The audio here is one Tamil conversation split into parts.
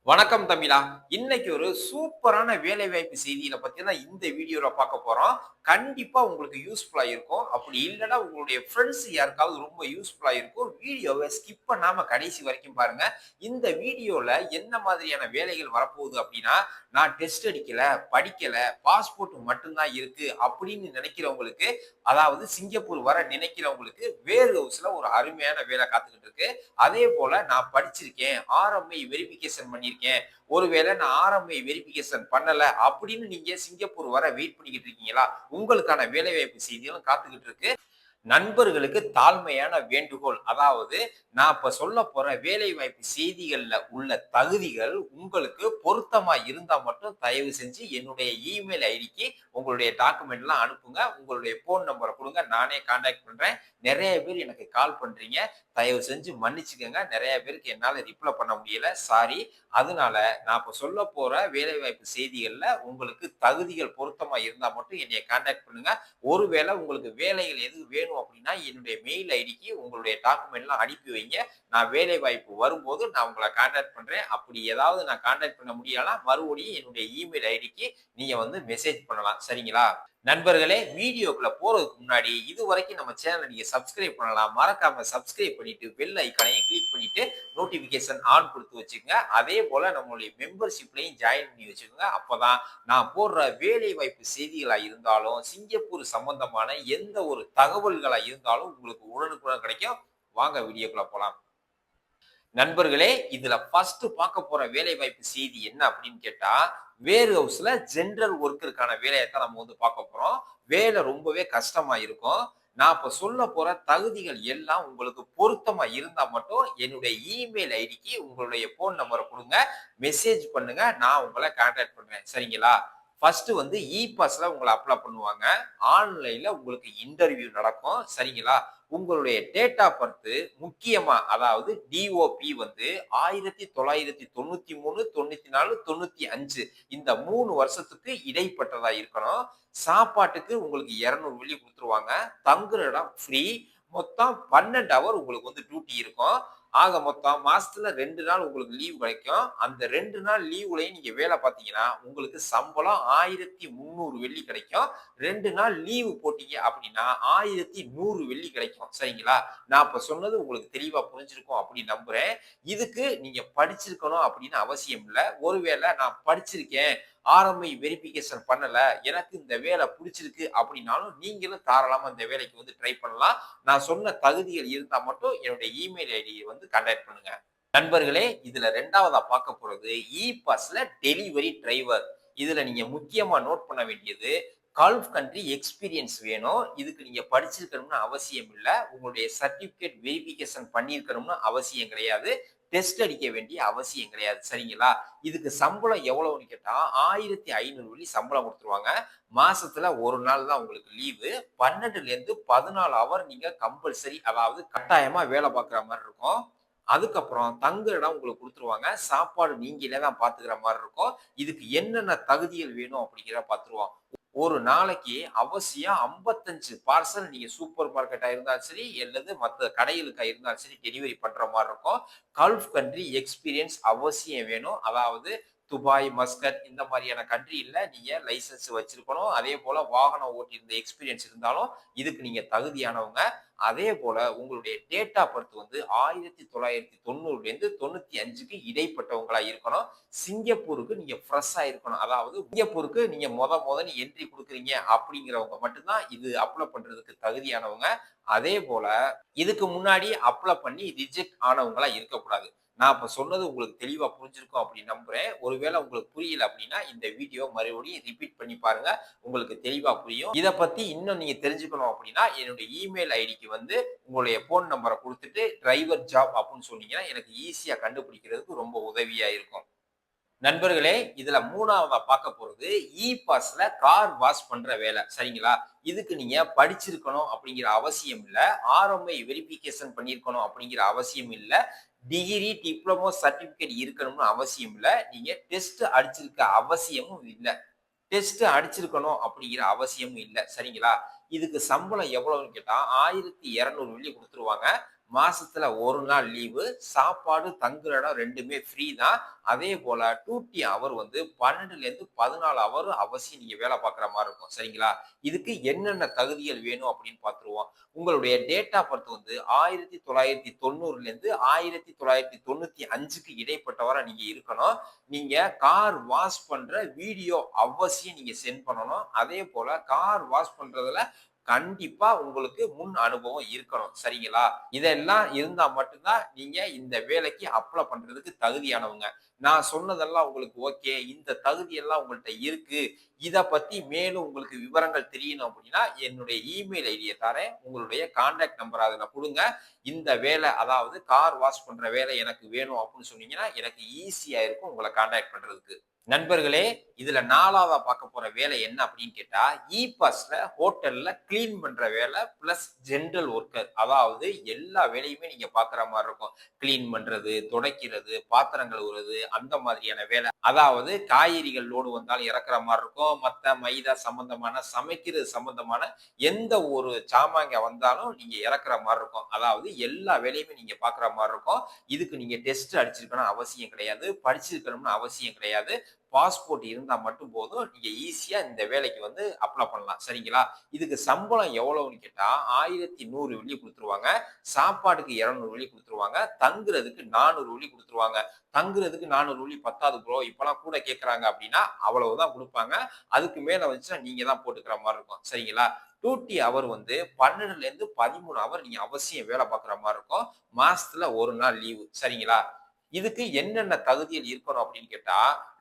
வணக்கம் தமிழா. இன்னைக்கு ஒரு சூப்பரான வேலைவாய்ப்பு செய்தியில பத்தி தான் இந்த வீடியோல பார்க்க போறோம். கண்டிப்பா உங்களுக்கு யூஸ்ஃபுல்லா இருக்கும். அப்படி இல்லன்னா உங்களுடைய ஃபிரெண்ட்ஸ் யாருக்காவது ரொம்ப யூஸ்ஃபுல்லா இருக்கும். வீடியோவ ஸ்கிப் பண்ணாம கடைசி வரைக்கும் பாருங்க. இந்த வீடியோல என்ன மாதிரியான வேலைகள் வரப்போகுது அப்படின்னா, நான் டெஸ்ட் அடிக்கல, படிக்கல, பாஸ்போர்ட் மட்டும் தான் இருக்கு அப்படின்னு நினைக்கிறவங்களுக்கு, அதாவது சிங்கப்பூர் வர நினைக்கிறவங்களுக்கு வேர் ஹவுஸ்ல ஒரு அருமையான வேலை காத்துக்கிட்டு இருக்கு. அதே போல நான் படிச்சிருக்கேன், ஆர்எம்ஐ வெரிஃபிகேஷன் பண்ணியிருக்கேன். ஒருவேளை நான் ஆர்எம்ஐ வெரிஃபிகேஷன் பண்ணல அப்படின்னு நீங்க சிங்கப்பூர் வர வெயிட் பண்ணிக்கிட்டு இருக்கீங்களா? உங்களுக்கான வேலைவாய்ப்பு செய்திகளும் காத்துக்கிட்டு இருக்கு. நண்பர்களுக்கு தாழ்மையான வேண்டுகோள். அதாவது நான் இப்ப சொல்லப் போற வேலைவாய்ப்பு செய்திகள்ல உள்ள தகுதிகள் உங்களுக்கு பொருத்தமா இருந்தா மட்டும் தயவு செஞ்சு என்னுடைய இமெயில் ஐடிக்கு உங்களுடைய டாக்குமெண்ட்லாம் அனுப்புங்க. உங்களுடைய ஃபோன் நம்பர குடுங்க. நானே கான்டாக்ட் பண்றேன். நெறைய பேர் எனக்கு கால் பண்றீங்க. தயவு செஞ்சு மன்னிச்சுக்கங்க. நெறைய பேருக்கு என்னால ரிப்ளை பண்ண முடியல. சாரி. அதனால நான் இப்ப சொல்லப் போற வேலைவாய்ப்பு செய்திகள்ல உங்களுக்கு தகுதிகள் பொருத்தமா இருந்தா மட்டும் என்னைய கான்டாக்ட் பண்ணுங்க. ஒருவேளை உங்களுக்கு வேலைகள் எதுவும் வேணும் அப்படின்னா என்னுடைய மெயில் ஐடிக்கு உங்களுடைய டாக்குமெண்ட்லாம் அனுப்பி வைங்க. நான் வேலை வாய்ப்பு வரும்போது நான் உங்களை கான்டாக்ட் பண்றேன். அப்படி ஏதாவது நான் கான்டாக்ட் பண்ண முடியலனா மறுபடியும் என்னுடைய இமெயில் ஐடிக்கு நீங்க வந்து மெசேஜ் பண்ணலாம். சரிங்களா? நண்பர்களே, வீடியோக்குள்ள போறதுக்கு முன்னாடி இதுவரைக்கும் நம்ம சேனலை நீங்க சப்ஸ்கிரைப் பண்ணலாம். மறக்காம சப்ஸ்கிரைப் பண்ணிட்டு பெல் ஐகானையும் கிளிக் பண்ணிட்டு நோட்டிபிகேஷன் ஆன் கொடுத்து வச்சுக்கோங்க. அதே போல நம்மளுடைய மெம்பர்ஷிப்லையும் ஜாயின் பண்ணி வச்சுக்கோங்க. அப்பதான் நான் போடுற வேலை வாய்ப்பு செய்திகளா இருந்தாலும், சிங்கப்பூர் சம்பந்தமான எந்த ஒரு தகவல்களா இருந்தாலும் உங்களுக்கு உடனுக்குடன் கிடைக்கும். வாங்க வீடியோக்குள்ள போலாம். நண்பர்களே, இதுல ஃபர்ஸ்ட் பார்க்க போற வேலைவாய்ப்பு செய்தி என்ன அப்படின்னு கேட்டா, வேர் ஹவுஸ்ல ஜெனரல் ஒர்க்கருக்கான வேலைய தான் நம்ம வந்து பார்க்க போறோம். வேலை ரொம்பவே கஷ்டமா இருக்கும். நான் இப்ப சொல்லப் போற தகுதிகள் எல்லாம் உங்களுக்கு பொருத்தமா இருந்தா மட்டும் என்னுடைய இமெயில் ஐடிக்கு உங்களுடைய ஃபோன் நம்பர குடுங்க. மெசேஜ் பண்ணுங்க. நான் உங்கள கான்டாக்ட் பண்றேன். சரிங்களா? ஃபர்ஸ்ட் வந்து பாஸ்ல உங்கள அப்ளை பண்ணுவாங்க. ஆன்லைன்ல உங்களுக்கு இன்டர்வியூ நடக்கும். சரிங்களா? உங்களுடைய டேட் ஆஃப் பர்த் முக்கியமா, அதாவது டிஓபி வந்து 1993, 94, 95 இந்த 3 வருஷத்துக்கு இடைப்பட்டதா இருக்கணும். சாப்பாட்டுக்கு உங்களுக்கு 200 வெள்ளி குடுத்துருவாங்க. தங்குற இடம் ஃப்ரீ. மொத்தம் 12 ஹவர் உங்களுக்கு வந்து டியூட்டி இருக்கும். ஆக மொத்தம் மாசத்துல 2 நாள் உங்களுக்கு லீவ் கிடைக்கும். அந்த 2 நாள் லீவ்லயும் நீங்க வேலை பார்த்தீங்கன்னா, உங்களுக்கு சம்பளம் 1300 வெள்ளி கிடைக்கும். 2 நாள் லீவ் போட்டீங்க அப்படின்னா, 1100 வெள்ளி கிடைக்கும். சரிங்களா? நான் இப்ப சொன்னது உங்களுக்கு தெளிவா புரிஞ்சிருக்கும் அப்படின்னு நம்புறேன். இதுக்கு நீங்க படிச்சிருக்கணும் அப்படின்னு அவசியம் இல்ல. ஒருவேளை நான் படிச்சிருக்கேன், ஆர்எம்ஐ வெரிஃபிகேஷன் பண்ணல, எனக்கு இந்த வேலை புடிச்சிருக்கு அப்படின்னாலும் நீங்களும் தாராளமா இந்த வேலைக்கு வந்து ட்ரை பண்ணலாம். நான் சொன்ன தகுதிகள் இருந்தா மட்டும் என்னுடைய இமெயில் ஐடியை வந்து கான்டாக்ட் பண்ணுங்க. நண்பர்களே, இதுல 2வதா பார்க்க போறது பாஸ்ல டெலிவரி டிரைவர். இதுல நீங்க முக்கியமா நோட் பண்ண வேண்டியது கல்ஃப் கண்ட்ரி எக்ஸ்பீரியன்ஸ் வேணும். இதுக்கு நீங்க படிச்சிருக்கணும்னு அவசியம் இல்ல. உங்களுடைய சர்டிபிகேட் வெரிஃபிகேஷன் பண்ணியிருக்கணும்னு அவசியம் கிடையாது. டெஸ்ட் அடிக்க வேண்டிய அவசியம் கிடையாது. சரிங்களா? இதுக்கு சம்பளம் எவ்வளவுன்னு கேட்டா, 1500 வெள்ளி சம்பளம் குடுத்துருவாங்க. மாசத்துல 1 நாள் தான் உங்களுக்கு லீவு. 12லேருந்து 14 ஹவர் நீங்க கம்பல்சரி, அதாவது கட்டாயமா வேலை பார்க்குற மாரி இருக்கும். அதுக்கப்புறம் தங்குற இடம் உங்களுக்கு குடுத்துருவாங்க. சாப்பாடு நீங்களே தான் பார்த்துக்கிற மாரி இருக்கும். இதுக்கு என்னென்ன தகுதிகள் வேணும் அப்படிங்கிறத பார்த்துருவோம். ஒரு நாளைக்கு அவசியம் 55 பார்சல் நீங்க சூப்பர் மார்க்கெட்டா இருந்தாலும் சரி, அல்லது மத்த கடைகளுக்கா இருந்தாலும் சரி டெலிவரி பண்ற மாரி இருக்கும். கல்ஃப் கண்ட்ரி எக்ஸ்பீரியன்ஸ் அவசியம் வேணும். அதாவது துபாய், மஸ்கட் இந்த மாரியான கண்ட்ரில நீங்க லைசென்ஸ் வச்சிருக்கணும். அதேபோல வாகனம் ஓட்டியிருந்த எக்ஸ்பீரியன்ஸ் இருந்தாலும் இதுக்கு நீங்க தகுதியானவங்க. அதேபோல உங்களுடைய டேட் ஆஃப் பர்த் வந்து 1990லேருந்து 95க்கு இடைப்பட்டவங்களா இருக்கணும். சிங்கப்பூருக்கு நீங்க ஃப்ரெஷ்ஷா இருக்கணும். அதாவது சிங்கப்பூருக்கு நீங்க மொதன்னு என்ட்ரி குடுக்குறீங்க அப்படிங்கிறவங்க மட்டும் தான் இது அப்ளை பண்றதுக்கு தகுதியானவங்க. அதேபோல இதுக்கு முன்னாடி அப்ளை பண்ணி ரிஜெக்ட் ஆனவங்களா இருக்கக்கூடாது. நான் இப்ப சொன்னது உங்களுக்கு தெளிவா புரிஞ்சிருக்கும் அப்படின்னு நம்புறேன். ஒருவேளை உங்களுக்கு புரியல அப்படின்னா, இந்த வீடியோ மறுபடியும் ரிப்பீட் பண்ணி பாருங்க. உங்களுக்கு தெளிவா புரியும். இத பத்தி இன்னும் நீங்க தெரிஞ்சுக்கணும் அப்படின்னா, என்னுடைய இமெயில் ஐடிக்கு வந்து உங்களுடைய ஃபோன் நம்பர குடுத்துட்டு டிரைவர் ஜாப் அப்படின்னு சொன்னீங்கன்னா, எனக்கு ஈஸியா கண்டுபிடிக்கிறதுக்கு ரொம்ப உதவியா இருக்கும். நண்பர்களே, இதுல 3வதா பார்க்க போறது பாஸ்ல கார் வாஷ் பண்ற வேலை. சரிங்களா? இதுக்கு நீங்க படிச்சிருக்கணும் அப்படிங்கிற அவசியம் இல்ல. ஆர்எம்ஐ வெரிஃபிகேஷன் பண்ணியிருக்கணும் அப்படிங்கிற அவசியம் இல்ல. டிகிரி, டிப்ளமோ சர்டிபிகேட் இருக்கணும்னு அவசியம் இல்ல. நீங்க டெஸ்ட் அடிச்சிருக்க அவசியமும் இல்ல. டெஸ்ட் அடிச்சிருக்கணும் அப்படிங்கிற அவசியமும் இல்ல. சரிங்களா? இதுக்கு சம்பளம் எவ்வளவுன்னு கேட்டா, 1200 வெள்ளி குடுத்துருவாங்க. மாசத்துல 1 நாள் லீவு, சாப்பாடு, தங்குற இடம் 2மே ஃப்ரீ தான். அதே போல டியூட்டி ஹவர் வந்து 12லேருந்து 14 ஹவர் அவசியம் நீங்க வேலை பார்க்குற மாரி இருக்கும். சரிங்களா? இதுக்கு என்னென்ன தகுதிகள் வேணும் அப்படின்னு பார்த்துருவோம். உங்களுடைய டேட் ஆஃப் பர்த் வந்து 1990லேருந்து 1995க்கு இடைப்பட்டவரா நீங்க இருக்கணும். நீங்க கார் வாஷ் பண்ற வீடியோ அவசியம் நீங்க சென்ட் பண்ணணும். அதே போல கார் வாஷ் பண்றதுல கண்டிப்பா உங்களுக்கு முன் அனுபவம் இருக்கணும். சரிங்களா? இதெல்லாம் இருந்தா மட்டும் தான் நீங்க இந்த வேலைக்கு அப்ளை பண்றதுக்கு தகுதியானவங்க. நான் சொன்னதெல்லாம் உங்களுக்கு ஓகே. இந்த தகுதி எல்லாம் உங்கள்ட்ட இருக்கு. இத பத்தி மேலும் உங்களுக்கு விவரங்கள் தெரியணும் அப்படின்னா, என்னுடைய இமெயில் ஐடிய தரேன். உங்களுடைய கான்டாக்ட் நம்பர் அதுல குடுங்க. இந்த வேலை அதாவது கார் வாஷ் பண்ற வேலை எனக்கு வேணும் அப்படின்னு சொன்னீங்கன்னா, எனக்கு ஈஸியா இருக்கும் உங்கள கான்டாக்ட் பண்றதுக்கு. நண்பர்களே, இதுல 4வதா பார்க்க போற வேலை என்ன அப்படின்னு கேட்டா, இ-பாஸ்ல ஹோட்டல்ல கிளீன் பண்ற வேலை பிளஸ் ஜெனரல் ஒர்க்கர். அதாவது எல்லா வேலையுமே நீங்க பார்க்குற மாரி இருக்கும். கிளீன் பண்றது, துடைக்கிறது, பாத்திரம் கழுவுறது அந்த மாதிரியான வேலை. அதாவது காய்கறிகள் லோடு வந்தாலும் இறக்குற மாரி இருக்கும். மத்த மைதா சம்பந்தமான, சமைக்கிறது சம்பந்தமான எந்த ஒரு சாமாங்க வந்தாலும் நீங்க இறக்குற மாரி இருக்கும். அதாவது எல்லா வேலையுமே நீங்க பார்க்குற மாரி இருக்கும். இதுக்கு நீங்க டெஸ்ட் அடிச்சிருக்கணும் அவசியம் கிடையாது. படிச்சிருக்கணும்னு அவசியம் கிடையாது. பாஸ்போர்ட் இருந்தா மட்டும் போதும். நீங்க ஈஸியா இந்த வேலைக்கு வந்து அப்ளை பண்ணலாம். சரிங்களா? இதுக்கு சம்பளம் எவ்வளவுன்னு கேட்டா, 1100 வெள்ளி குடுத்துருவாங்க. சாப்பாட்டுக்கு 200 வெள்ளி குடுத்துருவாங்க. தங்குறதுக்கு 400 வெள்ளி குடுத்துருவாங்க. தங்குறதுக்கு 400 வெள்ளி பத்தாது ப்ரோ. இப்பலாம் கூட கேட்கறாங்க அப்டின்னா, அவ்வளவுதான் குடுப்பாங்க. அதுக்கு மேல வந்துச்சுன்னா நீங்க தான் போட்டுக்கிற மாரி இருக்கும். சரிங்களா? டியூட்டி ஹவர் வந்து 12லேருந்து 13 ஹவர் நீங்க அவசியம் வேலை பார்க்குற மாரி இருக்கும். மாசத்துல 1 நாள் லீவு. சரிங்களா? இதுக்கு என்னென்ன தகுதிகள் இருக்கணும் அப்படின்னு கேட்டா,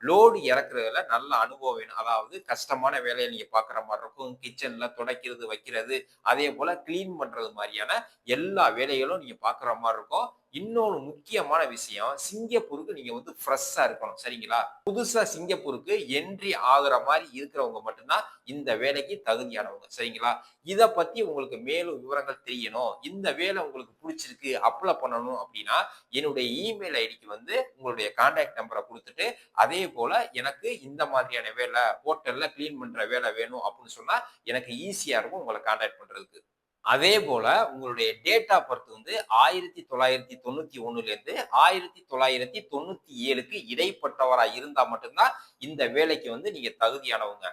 லோடு இறக்குறதுல நல்ல அனுபவம் வேணும். அதாவது கஷ்டமான வேலைய நீங்க பார்க்குற மாரி இருக்கும். கிச்சன்ல துடைக்கிறது, வைக்கிறது, அதேபோல கிளீன் பண்றது மாரியான எல்லா வேலைகளும் நீங்க பார்க்குற மாரி இருக்கும். இன்னொரு முக்கியமான விஷயம், சிங்கப்பூருக்கு நீங்க வந்து ஃப்ரெஷ்ஷா இருக்கணும். சரிங்களா? புதுசா சிங்கப்பூருக்கு என்ட்ரி ஆகுற மாரி இருக்கிறவங்க மட்டும் தான் இந்த வேலைக்கு தகுதியானவங்க. சரிங்களா? இத பத்தி உங்களுக்கு மேலும் விவரங்கள் தெரியணும். இந்த வேலை உங்களுக்கு புடிச்சிருக்கு, அப்ளை பண்ணணும் அப்படின்னா, என்னுடைய இமெயில் ஐடிக்கு வந்து உங்களுடைய கான்டாக்ட் நம்பர குடுத்துட்டு, அதே போல எனக்கு இந்த மாதிரியான வேலை, ஹோட்டல்ல கிளீன் பண்ற வேலை வேணும் அப்படின்னு சொன்னா, எனக்கு ஈஸியா இருக்கும் உங்கள கான்டாக்ட் பண்றதுக்கு. அதே போல உங்களுடைய டேட் ஆஃப் பர்த் வந்து 1991லேருந்து 1997க்கு இடைப்பட்டவரா இருந்தா மட்டும் தான் இந்த வேலைக்கு வந்து நீங்க தகுதியானவங்க.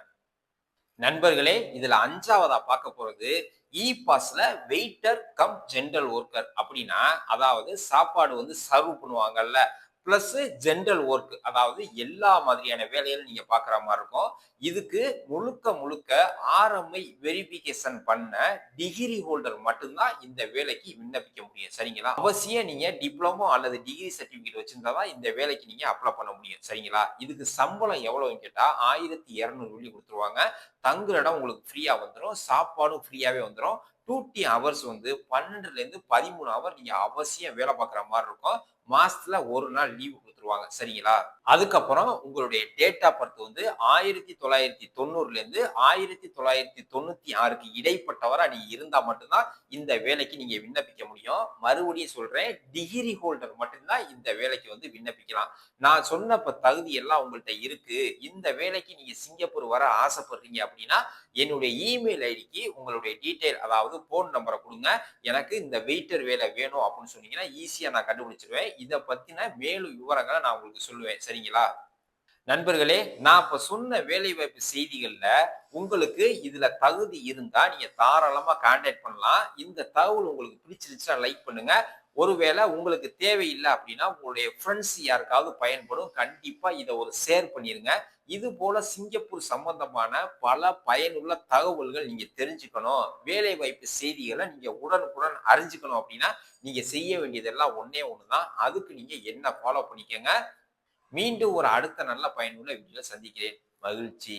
நண்பர்களே, இதுல 5வதா பார்க்க போறது, இ-பாஸ்ல வெயிட்டர் கம் ஜெனரல் ஒர்க்கர் அப்படின்னா, அதாவது சாப்பாடு வந்து சர்வ் பண்ணுவாங்கல்ல, பிளஸ் ஜெனரல் ஒர்க் அதாவது எல்லா மாதிரியான வேலைகளும் நீங்க பார்க்குற மாரி இருக்கும். இதுக்கு முழுக்க முழுக்க ஆர்எம்ஐ வெரிஃபிகேஷன் பண்ண டிகிரி ஹோல்டர் மட்டும் தான் இந்த வேலைக்கு விண்ணப்பிக்க முடியும். சரிங்களா? அவசியம் நீங்க டிப்ளமோ அல்லது டிகிரி சர்டிபிகேட் வச்சிருந்தா தான் இந்த வேலைக்கு நீங்க அப்ளை பண்ண முடியும். சரிங்களா? இதுக்கு சம்பளம் எவ்வளவுன்னு கேட்டா, 1200 வெள்ளி குடுத்துருவாங்க. தங்குற இடம் உங்களுக்கு ஃப்ரீயா வந்துரும். சாப்பாடும் ஃப்ரீயாவே வந்துரும். டியூட்டி ஹவர்ஸ் வந்து 12லேருந்து 13 ஹவர் நீங்க அவசியம் வேலை பார்க்குற மாரி இருக்கும். மாசத்துல 1 நாள் லீவு குடுத்துருவாங்க. சரிங்களா? அதுக்கப்புறம் உங்களுடைய டேட் ஆஃப் பர்த் வந்து 1990லேருந்து 1996க்கு இடைப்பட்டவரா நீங்க இருந்தா மட்டும் தான் இந்த வேலைக்கு நீங்க விண்ணப்பிக்க முடியும். மறுபடியும் சொல்றேன், டிகிரி ஹோல்டர் மட்டும் தான் இந்த வேலைக்கு வந்து விண்ணப்பிக்கலாம். நான் சொன்ன தகுதி எல்லாம் உங்கள்ட்ட இருக்கு. இந்த வேலைக்கு நீங்க சிங்கப்பூர் வர ஆசைப்படுறீங்க அப்படின்னா, என்னுடைய இமெயில் ஐடிக்கு உங்களுடைய டீட்டெயில் அதாவது ஃபோன் நம்பர குடுங்க. எனக்கு இந்த வெயிட்டர் வேலை வேணும் அப்படின்னு சொன்னீங்கன்னா, ஈஸியா நான் கண்டுபிடிச்சுருவேன். இத பத்தின மேலும் விவரங்கள நான் உங்களுக்கு சொல்லுவேன். சரிங்களா? நண்பர்களே, நான் இப்ப சொன்ன வேலைவாய்ப்பு செய்திகள்ல உங்களுக்கு இதுல தகுதி இருந்தா நீங்க தாராளமா கான்டாக்ட் பண்ணலாம். இந்த தகவல் உங்களுக்கு பிடிச்சிருந்துச்சுன்னா லைக் பண்ணுங்க. ஒருவேளை உங்களுக்கு தேவையில்ல அப்படின்னா, உங்களுடைய ஃபிரெண்ட்ஸ் யாருக்காவது பயன்படும். கண்டிப்பா இத ஒரு ஷேர் பண்ணிருங்க. இது போல சிங்கப்பூர் சம்பந்தமான பல பயனுள்ள தகவல்கள் நீங்க தெரிஞ்சுக்கணும். வேலைவாய்ப்பு செய்திகள நீங்க உடனுக்குடன் அறிஞ்சுக்கணும் அப்படின்னா, நீங்க செய்ய வேண்டியதெல்லாம் ஒண்ணே ஒண்ணு தான். அதுக்கு நீங்க என்ன ஃபாலோ பண்ணிக்கங்க. மீண்டும் ஒரு அடுத்த நல்ல பயனுள்ள வீடியோல சந்திக்கிறேன். மகிழ்ச்சி.